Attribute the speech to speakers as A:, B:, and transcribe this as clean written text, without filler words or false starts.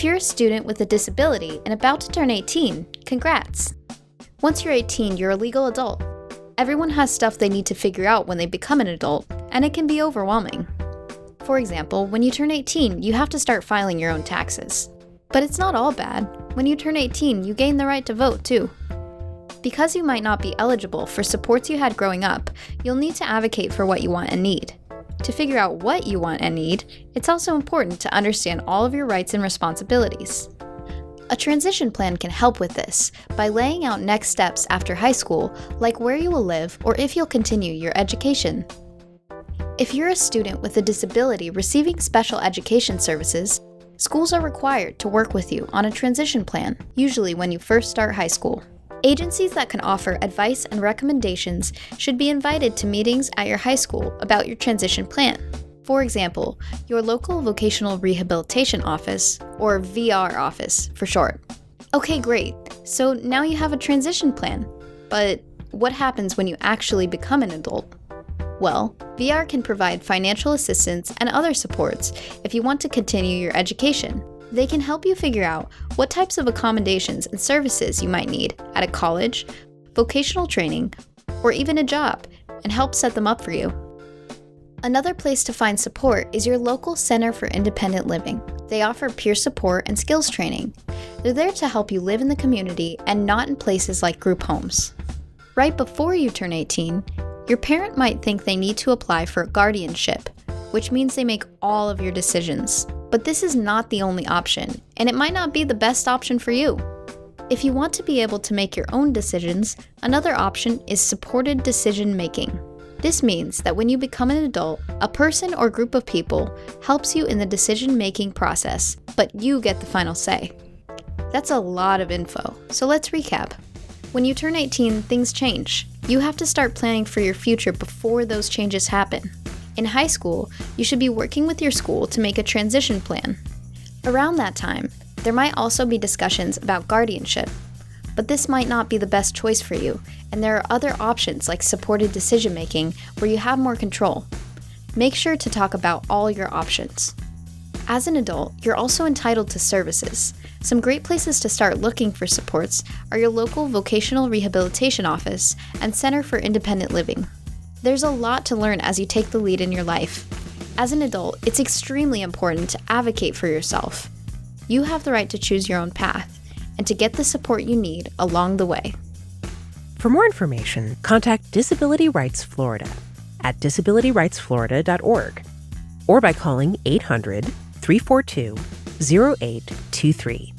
A: If you're a student with a disability and about to turn 18, congrats! Once you're 18, you're a legal adult. Everyone has stuff they need to figure out when they become an adult, and it can be overwhelming. For example, when you turn 18, you have to start filing your own taxes. But it's not all bad. When you turn 18, you gain the right to vote too. Because you might not be eligible for supports you had growing up, you'll need to advocate for what you want and need. To figure out what you want and need, it's also important to understand all of your rights and responsibilities. A transition plan can help with this by laying out next steps after high school, like where you will live or if you'll continue your education. If you're a student with a disability receiving special education services, schools are required to work with you on a transition plan, usually when you first start high school. Agencies that can offer advice and recommendations should be invited to meetings at your high school about your transition plan. For example, your local vocational rehabilitation office, or VR office for short. Okay, great. So now you have a transition plan. But what happens when you actually become an adult? Well, VR can provide financial assistance and other supports if you want to continue your education. They can help you figure out what types of accommodations and services you might need at a college, vocational training, or even a job, and help set them up for you. Another place to find support is your local Center for Independent Living. They offer peer support and skills training. They're there to help you live in the community and not in places like group homes. Right before you turn 18, your parent might think they need to apply for a guardianship, which means they make all of your decisions. But this is not the only option, and it might not be the best option for you. If you want to be able to make your own decisions, another option is supported decision making. This means that when you become an adult, a person or group of people helps you in the decision-making process, but you get the final say. That's a lot of info, so let's recap. When you turn 18, things change. You have to start planning for your future before those changes happen. In high school, you should be working with your school to make a transition plan. Around that time, there might also be discussions about guardianship, but this might not be the best choice for you, and there are other options like supported decision-making where you have more control. Make sure to talk about all your options. As an adult, you're also entitled to services. Some great places to start looking for supports are your local vocational rehabilitation office and Center for Independent Living. There's a lot to learn as you take the lead in your life. As an adult, it's extremely important to advocate for yourself. You have the right to choose your own path and to get the support you need along the way.
B: For more information, contact Disability Rights Florida at disabilityrightsflorida.org or by calling 800-342-0823.